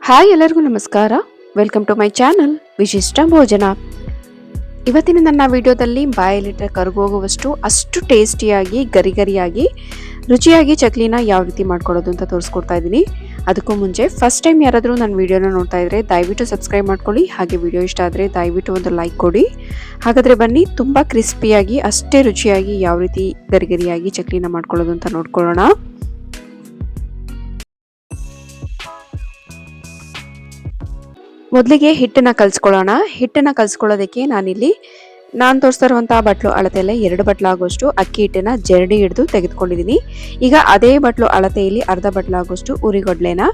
Hi ಎಲ್ಲರಿಗೂ ನಮಸ್ಕಾರ. Welcome to my channel ವಿಶಿಷ್ಟ ಭೋಜನ. ಇವತ್ತಿನ ನನ್ನ ವಿಡಿಯೋದಲ್ಲಿ ಬಾಯಲ್ಲಿಟ್ಟರೆ ಕರಗೋಗುವಷ್ಟು ಅಷ್ಟು ಟೇಸ್ಟಿಯಾಗಿ ಗರಿಗರಿಯಾಗಿ ರುಚಿಯಾಗಿ ಚಕ್ಲಿನ ಯಾವ ರೀತಿ ಮಾಡ್ಕೊಳ್ಳೋದು ಅಂತ ತೋರಿಸ್ಕೊಡ್ತಾ ಇದ್ದೀನಿ. ಅದಕ್ಕೂ ಮುಂಚೆ ಫಸ್ಟ್ ಟೈಮ್ ಯಾರಾದರೂ ನನ್ನ ವಿಡಿಯೋನ ನೋಡ್ತಾ ಇದ್ರೆ ದಯವಿಟ್ಟು ಸಬ್ಸ್ಕ್ರೈಬ್ ಮಾಡ್ಕೊಳ್ಳಿ. ಹಾಗೆ ವಿಡಿಯೋ ಇಷ್ಟ ಆದರೆ ದಯವಿಟ್ಟು ಒಂದು ಲೈಕ್ ಕೊಡಿ. ಹಾಗಾದರೆ ಬನ್ನಿ, ತುಂಬ ಕ್ರಿಸ್ಪಿಯಾಗಿ ಅಷ್ಟೇ ರುಚಿಯಾಗಿ ಯಾವ ರೀತಿ ಗರಿಗರಿಯಾಗಿ ಚಕ್ಲಿನ ಮಾಡ್ಕೊಳ್ಳೋದು ಅಂತ ನೋಡ್ಕೊಳ್ಳೋಣ. ಮೊದಲಿಗೆ ಹಿಟ್ಟನ್ನು ಕಲಿಸ್ಕೊಳ್ಳೋಣ. ಹಿಟ್ಟನ್ನು ಕಲಿಸ್ಕೊಳ್ಳೋದಕ್ಕೆ ನಾನು ತೋರಿಸ್ತಾ ಇರುವಂತಹ ಬಟ್ಲು ಅಳತೆಯಲ್ಲೇ 2 ಬಟ್ಲಾಗುವಷ್ಟು ಅಕ್ಕಿ ಹಿಟ್ಟನ್ನು ಜರಡಿ ಹಿಡಿದು ತೆಗೆದುಕೊಂಡಿದ್ದೀನಿ. ಈಗ ಅದೇ ಬಟ್ಲು ಅಳತೆಯಲ್ಲಿ ಅರ್ಧ ಬಟ್ಲಾಗುವಷ್ಟು ಉರಿಗಡ್ಲೆನ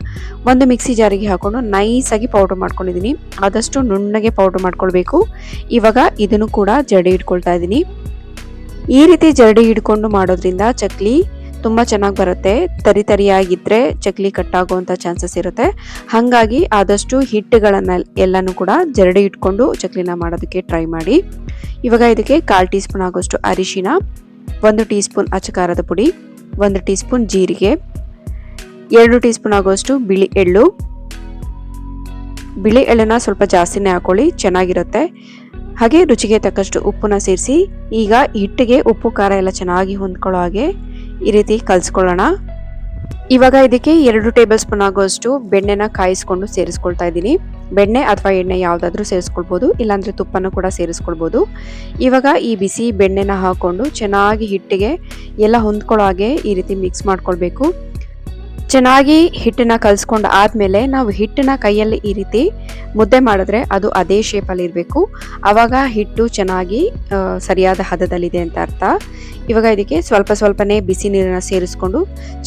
ಒಂದು ಮಿಕ್ಸಿ ಜಾರಿಗೆ ಹಾಕೊಂಡು ನೈಸಾಗಿ ಪೌಡರ್ ಮಾಡ್ಕೊಂಡಿದ್ದೀನಿ. ಆದಷ್ಟು ನುಣ್ಣಗೆ ಪೌಡರ್ ಮಾಡ್ಕೊಳ್ಬೇಕು. ಇವಾಗ ಇದನ್ನು ಕೂಡ ಜರಡಿ ಹಿಡ್ಕೊಳ್ತಾ ಇದ್ದೀನಿ. ಈ ರೀತಿ ಜರಡಿ ಹಿಡ್ಕೊಂಡು ಮಾಡೋದ್ರಿಂದ ಚಕ್ಲಿ ತುಂಬ ಚೆನ್ನಾಗಿ ಬರುತ್ತೆ. ತರಿಯಾಗಿದ್ದರೆ ಚಕ್ಲಿ ಕಟ್ಟಾಗುವಂಥ ಚಾನ್ಸಸ್ ಇರುತ್ತೆ. ಹಾಗಾಗಿ ಆದಷ್ಟು ಹಿಟ್ಟುಗಳನ್ನು ಎಲ್ಲನೂ ಕೂಡ ಜರಡಿ ಇಟ್ಕೊಂಡು ಚಕ್ಲಿನ ಮಾಡೋದಕ್ಕೆ ಟ್ರೈ ಮಾಡಿ. ಇವಾಗ ಇದಕ್ಕೆ 1/4 ಟೀ ಸ್ಪೂನ್ ಆಗೋಷ್ಟು ಅರಿಶಿನ, 1 ಟೀ ಸ್ಪೂನ್ ಅಚ್ಚಕಾರದ ಪುಡಿ, 1 ಟೀ ಸ್ಪೂನ್ ಜೀರಿಗೆ, 2 ಟೀ ಸ್ಪೂನ್ ಆಗೋಷ್ಟು ಬಿಳಿ ಎಳ್ಳು. ಬಿಳಿ ಎಳ್ಳನ್ನು ಸ್ವಲ್ಪ ಜಾಸ್ತಿನೇ ಹಾಕೊಳ್ಳಿ, ಚೆನ್ನಾಗಿರುತ್ತೆ. ಹಾಗೆ ರುಚಿಗೆ ತಕ್ಕಷ್ಟು ಉಪ್ಪನ್ನ ಸೇರಿಸಿ ಈಗ ಹಿಟ್ಟಿಗೆ ಉಪ್ಪು ಖಾರ ಎಲ್ಲ ಚೆನ್ನಾಗಿ ಹೊಂದ್ಕೊಳ್ಳೋ ಹಾಗೆ ಈ ರೀತಿ ಕಲಿಸ್ಕೊಳ್ಳೋಣ. ಇವಾಗ ಇದಕ್ಕೆ 2 ಟೇಬಲ್ ಸ್ಪೂನ್ ಆಗುವಷ್ಟು ಬೆಣ್ಣೆನ ಕಾಯಿಸ್ಕೊಂಡು ಸೇರಿಸ್ಕೊಳ್ತಾ ಇದ್ದೀನಿ. ಬೆಣ್ಣೆ ಅಥವಾ ಎಣ್ಣೆ ಯಾವುದಾದ್ರೂ ಸೇರಿಸ್ಕೊಳ್ಬೋದು, ಇಲ್ಲಾಂದರೆ ತುಪ್ಪನೂ ಕೂಡ ಸೇರಿಸ್ಕೊಳ್ಬೋದು. ಇವಾಗ ಈ ಬಿಸಿ ಬೆಣ್ಣೆನ ಹಾಕ್ಕೊಂಡು ಚೆನ್ನಾಗಿ ಹಿಟ್ಟಿಗೆ ಎಲ್ಲ ಹೊಂದ್ಕೊಳ್ಳೋ ಹಾಗೆ ಈ ರೀತಿ ಮಿಕ್ಸ್ ಮಾಡ್ಕೊಳ್ಬೇಕು. ಚೆನ್ನಾಗಿ ಹಿಟ್ಟನ್ನ ಕಲಿಸ್ಕೊಂಡು ಆದಮೇಲೆ ನಾವು ಹಿಟ್ಟನ್ನ ಕೈಯಲ್ಲಿ ಈ ರೀತಿ ಮುದ್ದೆ ಮಾಡಿದ್ರೆ ಅದು ಅದೇ ಶೇಪಲ್ಲಿ ಇರಬೇಕು. ಆವಾಗ ಹಿಟ್ಟು ಚೆನ್ನಾಗಿ ಸರಿಯಾದ ಹದದಲ್ಲಿದೆ ಅಂತ ಅರ್ಥ. ಇವಾಗ ಇದಕ್ಕೆ ಸ್ವಲ್ಪನೇ ಬಿಸಿ ನೀರನ್ನು ಸೇರಿಸ್ಕೊಂಡು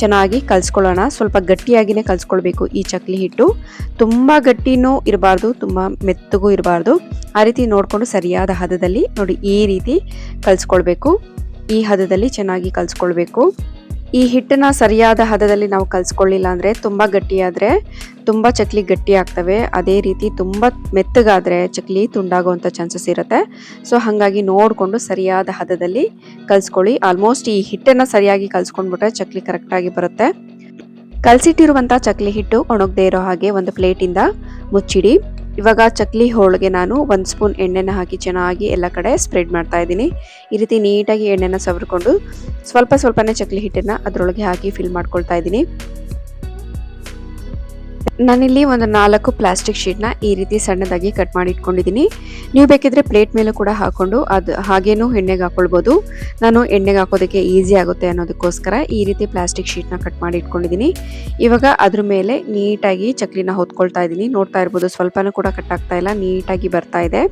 ಚೆನ್ನಾಗಿ ಕಲಿಸ್ಕೊಳ್ಳೋಣ. ಸ್ವಲ್ಪ ಗಟ್ಟಿಯಾಗಿಯೇ ಕಲಿಸ್ಕೊಳ್ಬೇಕು ಈ ಚಕ್ಲಿ ಹಿಟ್ಟು. ತುಂಬ ಗಟ್ಟಿನೂ ಇರಬಾರ್ದು, ತುಂಬ ಮೆತ್ತಗೂ ಇರಬಾರ್ದು. ಆ ರೀತಿ ನೋಡಿಕೊಂಡು ಸರಿಯಾದ ಹದದಲ್ಲಿ ನೋಡಿ ಈ ರೀತಿ ಕಲಿಸ್ಕೊಳ್ಬೇಕು. ಈ ಹದದಲ್ಲಿ ಚೆನ್ನಾಗಿ ಕಲಿಸ್ಕೊಳ್ಬೇಕು. ಈ ಹಿಟ್ಟನ್ನ ಸರಿಯಾದ ಹದದಲ್ಲಿ ನಾವು ಕಲಿಸ್ಕೊಳ್ಳಿಲ್ಲ ಅಂದರೆ ತುಂಬ ಗಟ್ಟಿಯಾದರೆ ತುಂಬ ಚಕ್ಲಿ ಗಟ್ಟಿ ಆಗ್ತವೆ. ಅದೇ ರೀತಿ ತುಂಬ ಮೆತ್ತಗಾದರೆ ಚಕ್ಲಿ ತುಂಡಾಗುವಂಥ ಚಾನ್ಸಸ್ ಇರುತ್ತೆ. ಸೊ ಹಾಗಾಗಿ ನೋಡಿಕೊಂಡು ಸರಿಯಾದ ಹದದಲ್ಲಿ ಕಲಿಸ್ಕೊಳ್ಳಿ. ಆಲ್ಮೋಸ್ಟ್ ಈ ಹಿಟ್ಟನ್ನು ಸರಿಯಾಗಿ ಕಲಿಸ್ಕೊಂಡ್ಬಿಟ್ರೆ ಚಕ್ಲಿ ಕರೆಕ್ಟಾಗಿ ಬರುತ್ತೆ. ಕಲಸಿಟ್ಟಿರುವಂಥ ಚಕ್ಲಿ ಹಿಟ್ಟು ಒಣಗದೇ ಇರೋ ಹಾಗೆ ಒಂದು ಪ್ಲೇಟಿಂದ ಮುಚ್ಚಿಡಿ. ಇವಾಗ ಚಕ್ಲಿ ಹೋಳಿಗೆ ನಾನು 1 ಸ್ಪೂನ್ ಎಣ್ಣೆನ ಹಾಕಿ ಚೆನ್ನಾಗಿ ಎಲ್ಲ ಕಡೆ ಸ್ಪ್ರೆಡ್ ಮಾಡ್ತಾ ಇದ್ದೀನಿ. ಈ ರೀತಿ ನೀಟಾಗಿ ಎಣ್ಣೆನ ಸವರ್ಕೊಂಡು ಸ್ವಲ್ಪನೇ ಚಕ್ಲಿ ಹಿಟ್ಟನ್ನು ಅದರೊಳಗೆ ಹಾಕಿ ಫಿಲ್ ಮಾಡ್ಕೊಳ್ತಾ ಇದ್ದೀನಿ. ನಾನಿಲ್ಲಿ ಒಂದು 4 ಪ್ಲಾಸ್ಟಿಕ್ ಶೀಟ್ನ ಈ ರೀತಿ ಸಣ್ಣದಾಗಿ ಕಟ್ ಮಾಡಿ ಇಟ್ಕೊಂಡಿದ್ದೀನಿ. ನೀವು ಬೇಕಿದ್ರೆ ಪ್ಲೇಟ್ ಮೇಲೂ ಕೂಡ ಹಾಕೊಂಡು ಅದು ಹಾಗೇನೂ ಎಣ್ಣೆಗೆ ಹಾಕೊಳ್ಬೋದು. ನಾನು ಎಣ್ಣೆಗೆ ಹಾಕೋದಕ್ಕೆ ಈಸಿ ಆಗುತ್ತೆ ಅನ್ನೋದಕ್ಕೋಸ್ಕರ ಈ ರೀತಿ ಪ್ಲಾಸ್ಟಿಕ್ ಶೀಟ್ನ ಕಟ್ ಮಾಡಿ ಇಟ್ಕೊಂಡಿದ್ದೀನಿ. ಇವಾಗ ಅದ್ರ ಮೇಲೆ ನೀಟಾಗಿ ಚಕ್ಲಿನ ಹೊತ್ಕೊಳ್ತಾ ಇದ್ದೀನಿ. ನೋಡ್ತಾ ಇರ್ಬೋದು, ಸ್ವಲ್ಪನೂ ಕೂಡ ಕಟ್ ಆಗ್ತಾ ಇಲ್ಲ, ನೀಟಾಗಿ ಬರ್ತಾ ಇದೆ.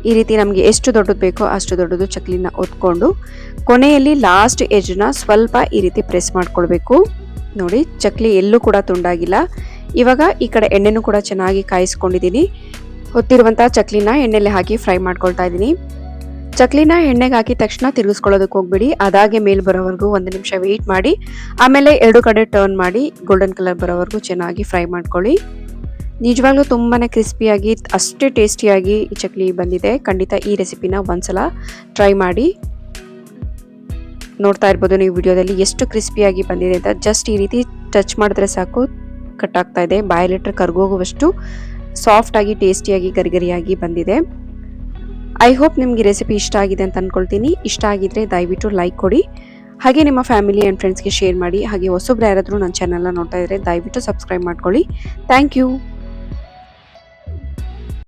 ಈ ರೀತಿ ನಮಗೆ ಎಷ್ಟು ದೊಡ್ಡದು ಬೇಕೋ ಅಷ್ಟು ದೊಡ್ಡದು ಚಕ್ಲಿನ ಹೊತ್ಕೊಂಡು ಕೊನೆಯಲ್ಲಿ ಲಾಸ್ಟ್ ಎಜ್ನ ಸ್ವಲ್ಪ ಈ ರೀತಿ ಪ್ರೆಸ್ ಮಾಡ್ಕೊಳ್ಬೇಕು. ನೋಡಿ, ಚಕ್ಲಿ ಎಲ್ಲೂ ಕೂಡ ತುಂಡಾಗಿಲ್ಲ. ಇವಾಗ ಈ ಕಡೆ ಎಣ್ಣೆನೂ ಕೂಡ ಚೆನ್ನಾಗಿ ಕಾಯಿಸ್ಕೊಂಡಿದ್ದೀನಿ. ಹೊತ್ತಿರುವಂಥ ಚಕ್ಲಿನ ಎಣ್ಣೆಲೆ ಹಾಕಿ ಫ್ರೈ ಮಾಡ್ಕೊಳ್ತಾ ಇದ್ದೀನಿ. ಚಕ್ಲಿನ ಎಣ್ಣೆಗೆ ಹಾಕಿದ ತಕ್ಷಣ ತಿರುಗಿಸ್ಕೊಳ್ಳೋದಕ್ಕೆ ಹೋಗ್ಬಿಡಿ. ಅದಾಗೆ ಮೇಲೆ ಬರೋವರೆಗೂ 1 ನಿಮಿಷ ವೆಯ್ಟ್ ಮಾಡಿ ಆಮೇಲೆ 2 ಕಡೆ ಟರ್ನ್ ಮಾಡಿ ಗೋಲ್ಡನ್ ಕಲರ್ ಬರೋವರೆಗೂ ಚೆನ್ನಾಗಿ ಫ್ರೈ ಮಾಡ್ಕೊಳ್ಳಿ. ನಿಜವಾಗ್ಲೂ ತುಂಬಾ ಕ್ರಿಸ್ಪಿಯಾಗಿ ಅಷ್ಟೇ ಟೇಸ್ಟಿಯಾಗಿ ಈ ಚಕ್ಲಿ ಬಂದಿದೆ. ಖಂಡಿತ ಈ ರೆಸಿಪಿನ ಒಂದ್ಸಲ ಟ್ರೈ ಮಾಡಿ. ನೋಡ್ತಾ ಇರ್ಬೋದು ನೀವು ವಿಡಿಯೋದಲ್ಲಿ ಎಷ್ಟು ಕ್ರಿಸ್ಪಿಯಾಗಿ ಬಂದಿದೆ ಅಂತ. ಜಸ್ಟ್ ಈ ರೀತಿ ಟಚ್ ಮಾಡಿದ್ರೆ ಸಾಕು ಕಟ್ ಆಗ್ತಾ ಇದೆ. ಬಾಯಲ್ಲಿಟ್ಟರೆ ಕರ್ಗೋಗುವಷ್ಟು ಸಾಫ್ಟಾಗಿ ಟೇಸ್ಟಿಯಾಗಿ ಗರಿಗರಿಯಾಗಿ ಬಂದಿದೆ. ಐ ಹೋಪ್ ನಿಮಗೆ ರೆಸಿಪಿ ಇಷ್ಟ ಆಗಿದೆ ಅಂತ ಅಂದ್ಕೊಳ್ತೀನಿ. ಇಷ್ಟ ಆಗಿದ್ರೆ ದಯವಿಟ್ಟು ಲೈಕ್ ಕೊಡಿ. ಹಾಗೆ ನಿಮ್ಮ ಫ್ಯಾಮಿಲಿ ಆ್ಯಂಡ್ ಫ್ರೆಂಡ್ಸ್ಗೆ ಶೇರ್ ಮಾಡಿ. ಹಾಗೆ ಹೊಸಬ್ರು ಯಾರಾದರೂ ನನ್ನ ಚಾನಲ್ನ ನೋಡ್ತಾ ಇದ್ದರೆ ದಯವಿಟ್ಟು ಸಬ್ಸ್ಕ್ರೈಬ್ ಮಾಡ್ಕೊಳ್ಳಿ. Thank you.